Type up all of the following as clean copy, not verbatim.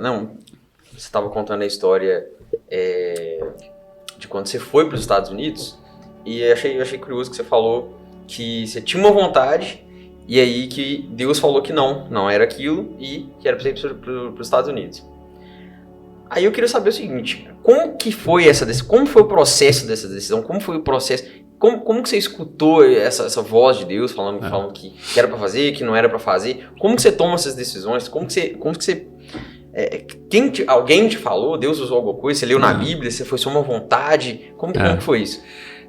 Não, você estava contando a história de quando você foi para os Estados Unidos e eu achei curioso que você falou que você tinha uma vontade e aí que Deus falou que não era aquilo e que era para você ir para os Estados Unidos. Aí eu queria saber o seguinte, como que foi essa decisão? Como foi o processo dessa decisão? Como foi o processo? Como que você escutou essa voz de Deus falando que era para fazer, que não era para fazer? Como que você toma essas decisões? Como que você alguém te falou? Deus usou alguma coisa? Você leu na Bíblia? Você foi só uma vontade? Como que foi isso?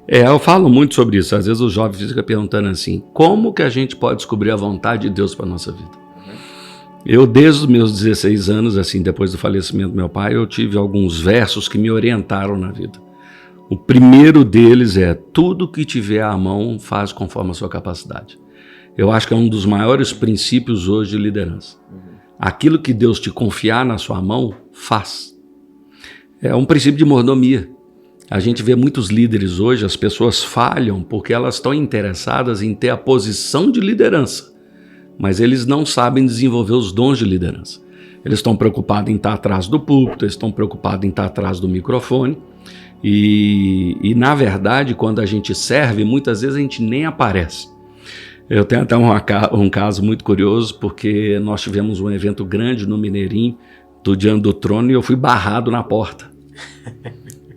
Eu falo muito sobre isso. Às vezes os jovens ficam perguntando assim, como que a gente pode descobrir a vontade de Deus para a nossa vida? Eu, desde os meus 16 anos, assim, depois do falecimento do meu pai, eu tive alguns versos que me orientaram na vida. O primeiro deles é, tudo que tiver à mão, faz conforme a sua capacidade. Eu acho que é um dos maiores princípios hoje de liderança. Aquilo que Deus te confiar na sua mão, faz. É um princípio de mordomia. A gente vê muitos líderes hoje, as pessoas falham porque elas estão interessadas em ter a posição de liderança, mas eles não sabem desenvolver os dons de liderança. Eles estão preocupados em estar atrás do púlpito, eles estão preocupados em estar atrás do microfone e na verdade, quando a gente serve, muitas vezes a gente nem aparece. Eu tenho até um caso muito curioso, porque nós tivemos um evento grande no Mineirinho, do Diante do Trono, e eu fui barrado na porta.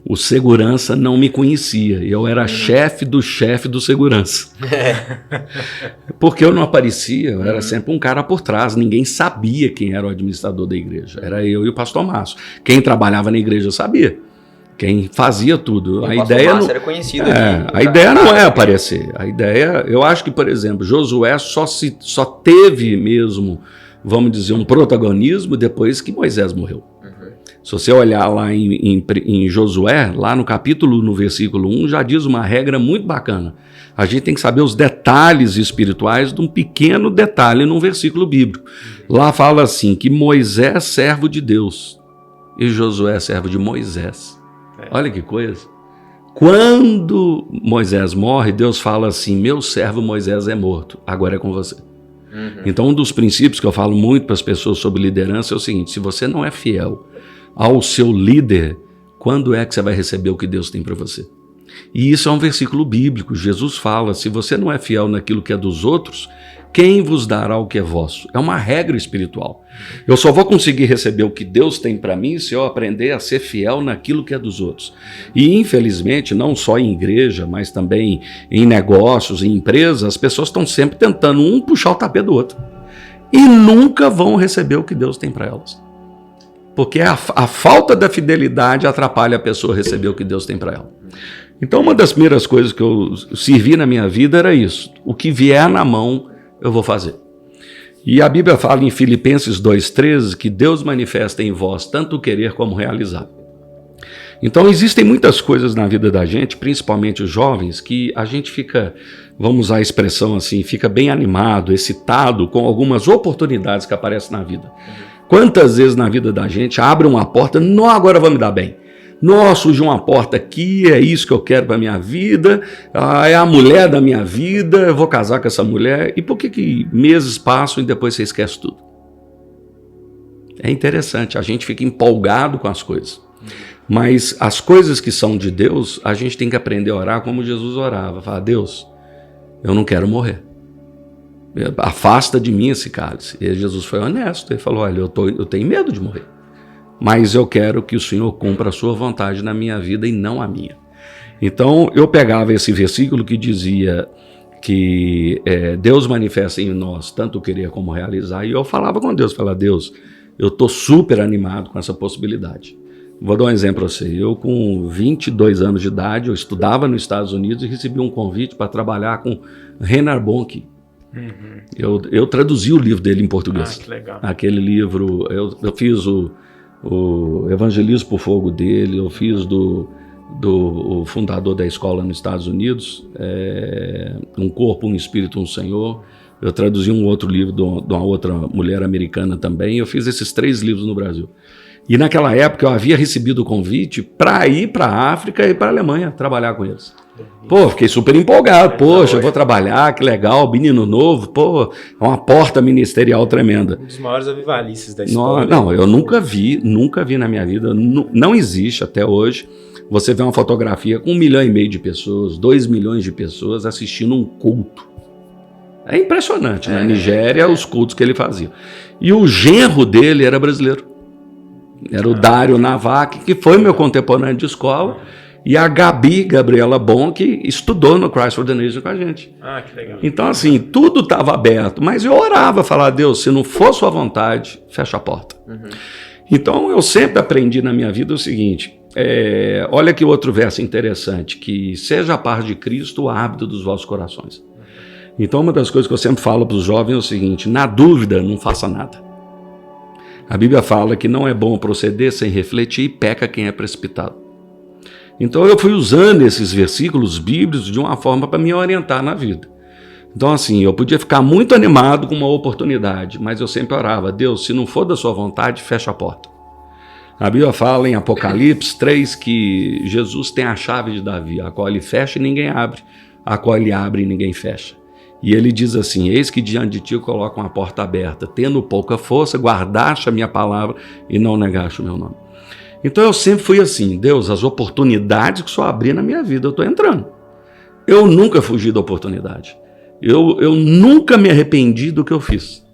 O segurança não me conhecia, e eu era chefe do segurança. Porque eu não aparecia, eu era sempre um cara por trás, ninguém sabia quem era o administrador da igreja, era eu e o pastor Márcio. Quem trabalhava na igreja sabia, quem fazia tudo. A ideia não era conhecido. A ideia não é aparecer. A ideia, eu acho que, por exemplo, Josué só teve mesmo, vamos dizer, um protagonismo depois que Moisés morreu. Se você olhar lá em Josué, lá no versículo 1, já diz uma regra muito bacana. A gente tem que saber os detalhes espirituais de um pequeno detalhe num versículo bíblico. Lá fala assim, que Moisés, servo de Deus, e Josué, servo de Moisés. Olha que coisa. Quando Moisés morre, Deus fala assim, meu servo Moisés é morto, agora é com você. Então, um dos princípios que eu falo muito para as pessoas sobre liderança é o seguinte, se você não é fiel ao seu líder, quando é que você vai receber o que Deus tem para você? E isso é um versículo bíblico. Jesus fala, se você não é fiel naquilo que é dos outros, quem vos dará o que é vosso? É uma regra espiritual. Eu só vou conseguir receber o que Deus tem para mim se eu aprender a ser fiel naquilo que é dos outros. E infelizmente, não só em igreja, mas também em negócios, em empresas, as pessoas estão sempre tentando um puxar o tapete do outro. E nunca vão receber o que Deus tem para elas. Porque a falta da fidelidade atrapalha a pessoa a receber o que Deus tem para ela. Então, uma das primeiras coisas que eu servi na minha vida era isso. O que vier na mão, eu vou fazer. E a Bíblia fala em Filipenses 2,13 que Deus manifesta em vós tanto o querer como o realizar. Então, existem muitas coisas na vida da gente, principalmente os jovens, que a gente fica, vamos usar a expressão assim, fica bem animado, excitado com algumas oportunidades que aparecem na vida. Quantas vezes na vida da gente abre uma porta, não, agora vamos me dar bem. Nossa, surgiu uma porta aqui, é isso que eu quero para a minha vida, é a mulher da minha vida, eu vou casar com essa mulher. E por que meses passam e depois você esquece tudo? É interessante, a gente fica empolgado com as coisas. Mas as coisas que são de Deus, a gente tem que aprender a orar como Jesus orava. Falar, Deus, eu não quero morrer. Afasta de mim esse cálice. E Jesus foi honesto, ele falou, olha, eu tenho medo de morrer, mas eu quero que o Senhor cumpra a sua vontade na minha vida e não a minha. Então eu pegava esse versículo que dizia que Deus manifesta em nós tanto o querer como o realizar, e eu falava com Deus, falava, Deus, eu estou super animado com essa possibilidade. Vou dar um exemplo para você. Eu, com 22 anos de idade, eu estudava nos Estados Unidos e recebi um convite para trabalhar com Reinhard Bonnke. Eu traduzi o livro dele em português. Que legal. Aquele livro, eu fiz o Evangelismo por Fogo dele, eu fiz do fundador da escola nos Estados Unidos, Um Corpo, um Espírito, um Senhor. Eu traduzi um outro livro de uma outra mulher americana também. Eu fiz esses 3 livros no Brasil. E naquela época eu havia recebido o convite para ir para a África e para a Alemanha trabalhar com eles. Pô, fiquei super empolgado. Poxa, eu vou trabalhar, que legal, menino novo. Pô, é uma porta ministerial tremenda. Um dos maiores avivalistas da história. Não, eu nunca vi na minha vida, não existe até hoje. Você vê uma fotografia com 1,5 milhão de pessoas, 2 milhões de pessoas assistindo um culto. É impressionante, na Nigéria, os cultos que ele fazia. E o genro dele era brasileiro. Era o Dário Navac, que foi meu contemporâneo de escola, e a Gabriela Bon, que estudou no Christ for the Nation com a gente. Que legal. Então, assim, tudo estava aberto, mas eu orava, falava, Deus, se não for sua vontade, fecha a porta. Então, eu sempre aprendi na minha vida o seguinte, olha que outro verso interessante, que seja a paz de Cristo o hábito dos vossos corações. Então, uma das coisas que eu sempre falo para os jovens é o seguinte, na dúvida, não faça nada. A Bíblia fala que não é bom proceder sem refletir e peca quem é precipitado. Então eu fui usando esses versículos bíblicos de uma forma para me orientar na vida. Então assim, eu podia ficar muito animado com uma oportunidade, mas eu sempre orava, Deus, se não for da sua vontade, fecha a porta. A Bíblia fala em Apocalipse 3 que Jesus tem a chave de Davi, a qual ele fecha e ninguém abre, a qual ele abre e ninguém fecha. E ele diz assim, eis que diante de ti eu coloco uma porta aberta, tendo pouca força, guardaste a minha palavra e não negaste o meu nome. Então eu sempre fui assim, Deus, as oportunidades que o Senhor abrir na minha vida, eu estou entrando. Eu nunca fugi da oportunidade. Eu nunca me arrependi do que eu fiz.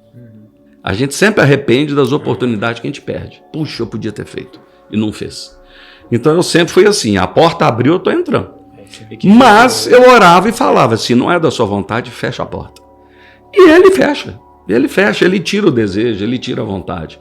A gente sempre arrepende das oportunidades que a gente perde. Puxa, eu podia ter feito e não fez. Então eu sempre fui assim, a porta abriu, eu estou entrando. Mas eu orava e falava, se não é da sua vontade, fecha a porta. E ele fecha, ele tira o desejo, ele tira a vontade.